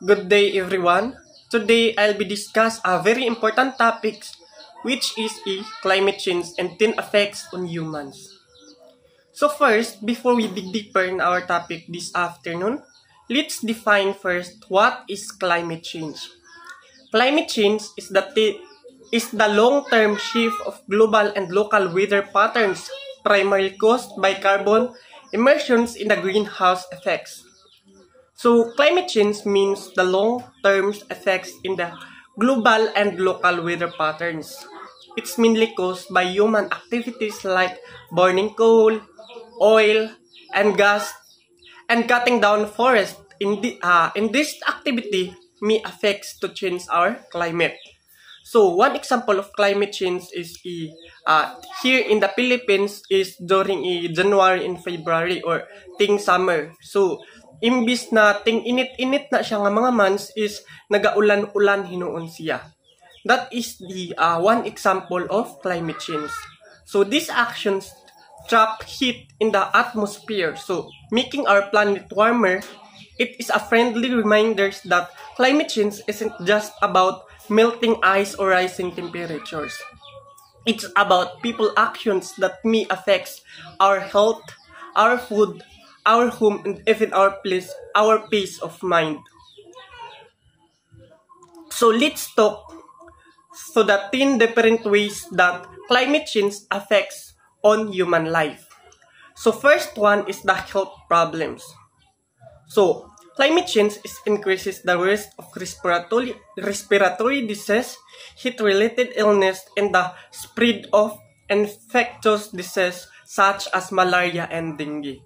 Good day everyone. Today I'll be discuss a very important topic which is climate change and its effects on humans. So first, before we dig deeper in our topic this afternoon, let's define first what is climate change. Climate change is the long-term shift of global and local weather patterns primarily caused by carbon emissions in the greenhouse effects. So, climate change means the long-term effects in the global and local weather patterns. It's mainly caused by human activities like burning coal, oil, and gas, and cutting down forests. In this activity may affects to change our climate. So, one example of climate change is here in the Philippines is during January and February or ting summer. So, imbis na ting init-init na siya nga mga months is nagaulan-ulan hinuon siya. That is the one example of climate change. So these actions trap heat in the atmosphere. So making our planet warmer, it is a friendly reminder that climate change isn't just about melting ice or rising temperatures. It's about people actions that may affect our health, our food, our home, and even our peace of mind. So let's talk so the 10 different ways that climate change affects on human life. So first one is the health problems. So climate change increases the risk of respiratory disease, heat-related illness, and the spread of infectious disease such as malaria and dengue.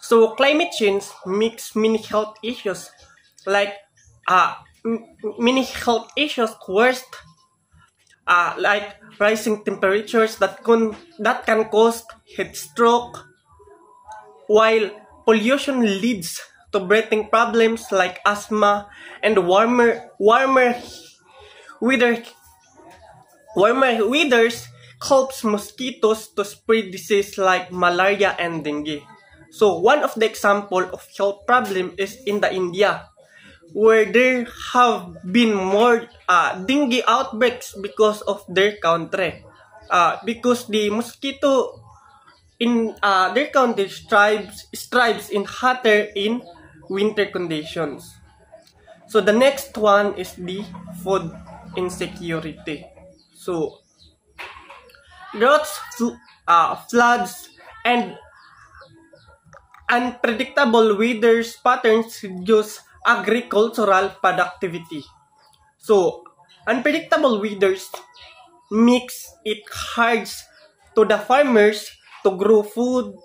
So climate change makes many health issues worse, like rising temperatures that can cause heat stroke, while pollution leads to breathing problems like asthma, and warmer weathers helps mosquitoes to spread disease like malaria and dengue. So one of the example of health problem is in the India, where there have been more dengue outbreaks because of their country. Because the mosquito in their country strives in hotter in winter conditions. So the next one is the food insecurity. So droughts, floods, and unpredictable weather patterns reduce agricultural productivity. So, unpredictable weather makes it hard to the farmers to grow food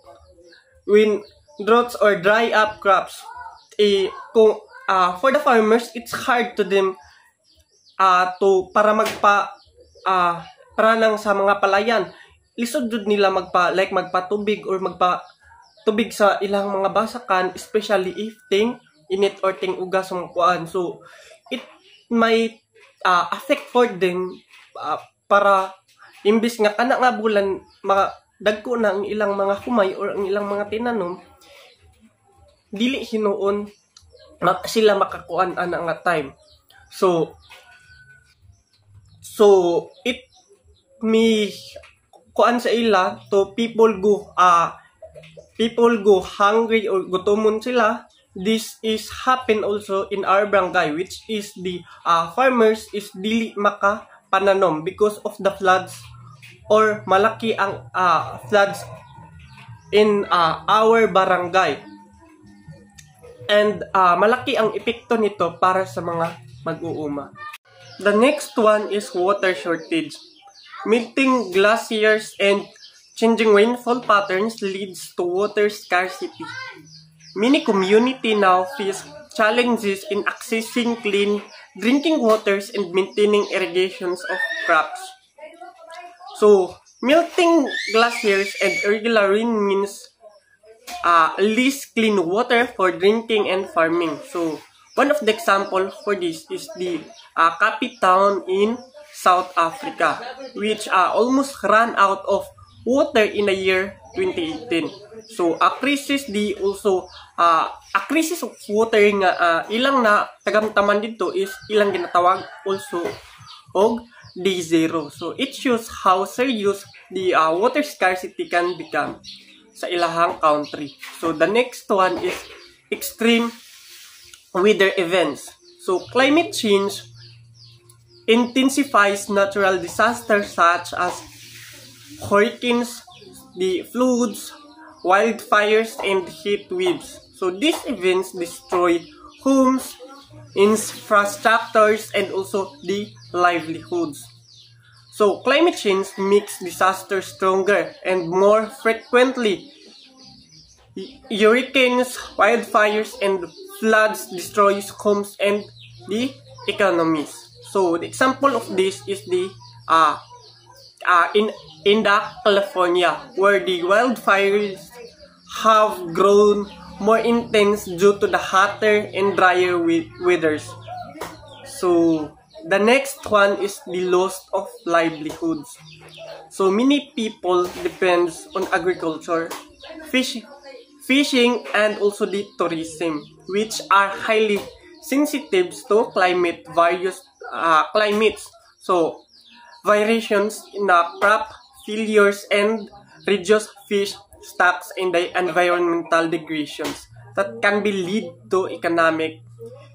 when droughts or dry up crops. For the farmers, it's hard to them para nang sa mga palayan. Lisod jud nila magpatubig or tubig sa ilang mga basakan, especially if init or ugas ang kuan. So it might affect for them para imbis nga kana nga bulan dagko na ang ilang mga humay or ang ilang mga tinanom, dili hinuon sila makakuan ana nga time. So it may kuan sa ila to people go hungry or gutomon sila. This is happen also in our barangay, which is the farmers is dili makapananom because of the floods or malaki ang floods in our barangay. And malaki ang epekto nito para sa mga mag-uuma. The next one is water shortage. Melting glaciers and changing rainfall patterns leads to water scarcity. Many communities now face challenges in accessing clean drinking waters and maintaining irrigations of crops. So, melting glaciers and irregular rain means less clean water for drinking and farming. So, one of the examples for this is the Cape Town in South Africa, which almost ran out of water in the year 2018. So a crisis of water nga ilang na tagamtaman dito is ilang ginatawag also og day zero. So it shows how serious the water scarcity can become sa ilahang country. So the next one is extreme weather events. So climate change intensifies natural disasters such as hurricanes, the floods, wildfires, and heat waves. So these events destroy homes, infrastructures, and also the livelihoods. So climate change makes disasters stronger and more frequently. Hurricanes, wildfires, and floods destroys homes and the economies. So the example of this is the in the California, where the wildfires have grown more intense due to the hotter and drier weathers. So the next one is the loss of livelihoods. So many people depends on agriculture, fishing, and also the tourism, which are highly sensitive to various climates. So variations in the crop failures and reduced fish stocks and the environmental degradations that can be lead to economic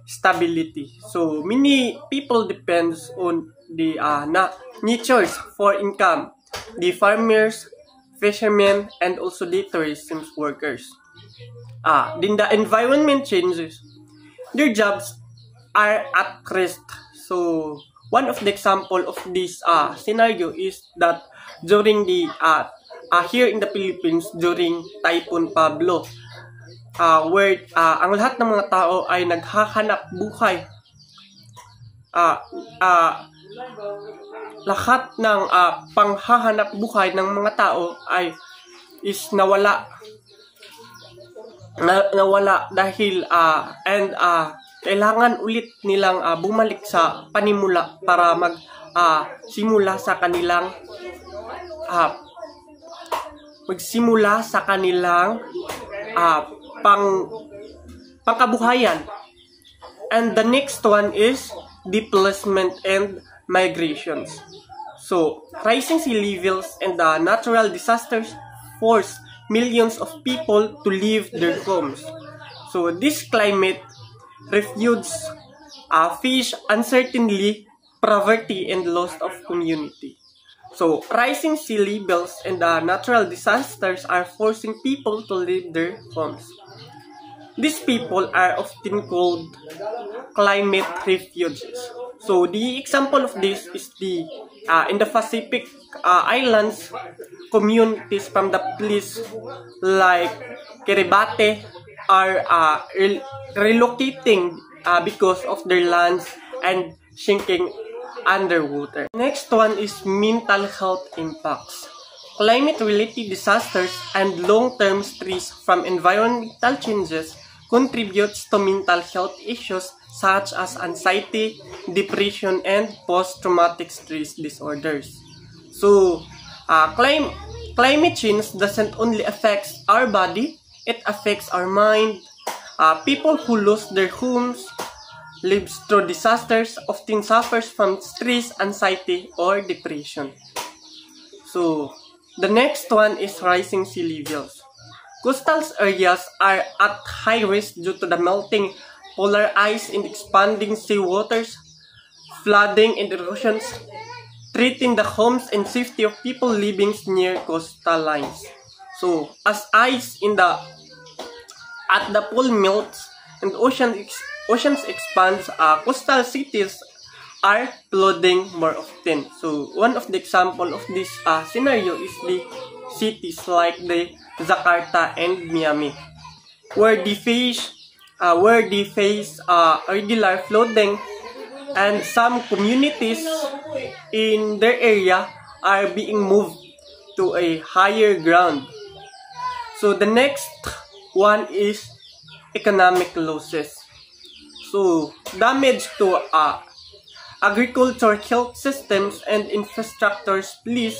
stability. So many people depends on the natures for income, the farmers, fishermen, and also the tourism workers. Then the environment changes, their jobs are at risk. So one of the example of this scenario is that during the here in the Philippines during Typhoon Pablo, where ang lahat ng mga tao ay naghahanap buhay. Lahat ng panghahanap buhay ng mga tao ay nawala dahil kailangan ulit nilang bumalik sa panimula para magsimula sa kanilang pangkabuhayan. And the next one is displacement and migrations. So rising sea levels and natural disasters force millions of people to leave their homes. So this climate refuge face uncertainty, poverty, and loss of community. So rising sea levels and natural disasters are forcing people to leave their homes. These people are often called climate refugees. So the example of this is the in the Pacific Islands, communities from the place like Kiribati are relocating because of their lands and sinking underwater. Next one is mental health impacts. Climate-related disasters and long-term stress from environmental changes contributes to mental health issues such as anxiety, depression, and post-traumatic stress disorders. So, climate change doesn't only affect our body, it affects our mind. People who lose their homes, lives through disasters, often suffers from stress, anxiety, or depression. So, the next one is rising sea levels. Coastal areas are at high risk due to the melting polar ice and expanding sea waters, flooding and erosions, threatening the homes and safety of people living near coastal lines. So, as ice at the pole melts and oceans expands, coastal cities are flooding more often. So, one of the example of this scenario is the cities like the Jakarta and Miami, where they face regular flooding, and some communities in their area are being moved to a higher ground. So the next one is economic losses. So damage to agriculture, health systems, and infrastructures, please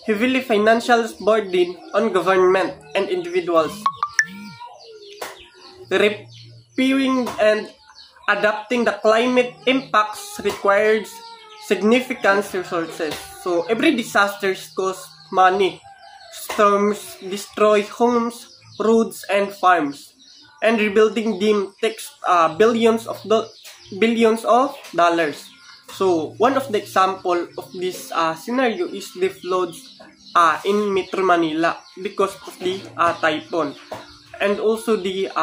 heavily financial burden on government and individuals. Repairing and adapting the climate impacts requires significant resources. So every disaster costs money. Storms destroy homes, roads, and farms, and rebuilding them takes billions of dollars. So one of the example of this scenario is the floods in Metro Manila because of the typhoon, and also the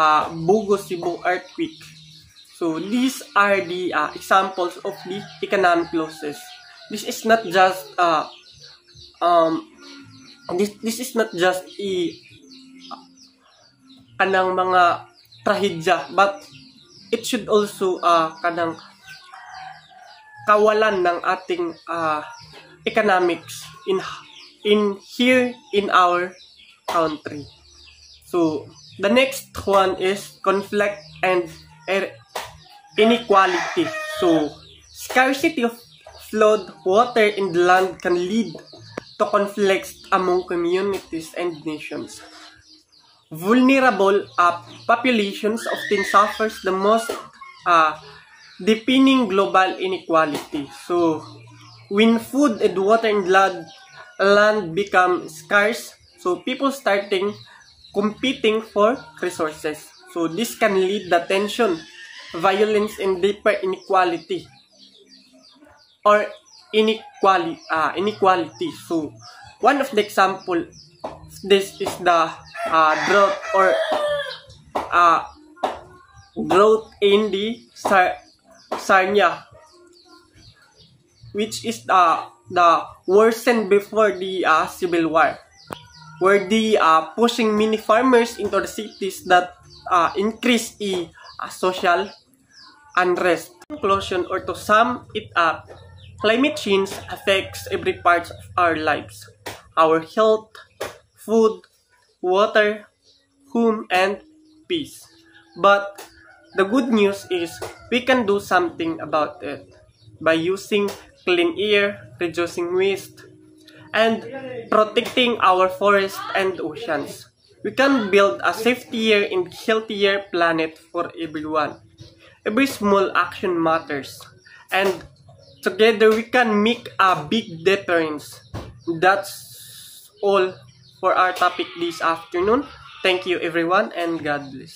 Bugo Cebu earthquake. So these are the examples of the economic losses. This is not just this is not just kanang mga trahedya, but it should also kanang kawalan ng ating economics in here in our country. So the next one is conflict and inequality. So scarcity of flood water in the land can lead to conflicts among communities and nations. Vulnerable populations often suffers the most, deepening global inequality. So, when food and water and land become scarce, so people starting competing for resources. So, this can lead to tension, violence, and deeper inequality or inequality. So, one of the example of this is the drought or drought in the Sarnia, which is the worsened before the Civil War, where the pushing many farmers into the cities that increase social unrest. Conclusion, or to sum it up, climate change affects every part of our lives. Our health, food, water, home, and peace. But the good news is we can do something about it by using clean air, reducing waste, and protecting our forests and oceans. We can build a safetier and healthier planet for everyone. Every small action matters, and together we can make a big difference. That's all for our topic this afternoon. Thank you everyone, and God bless.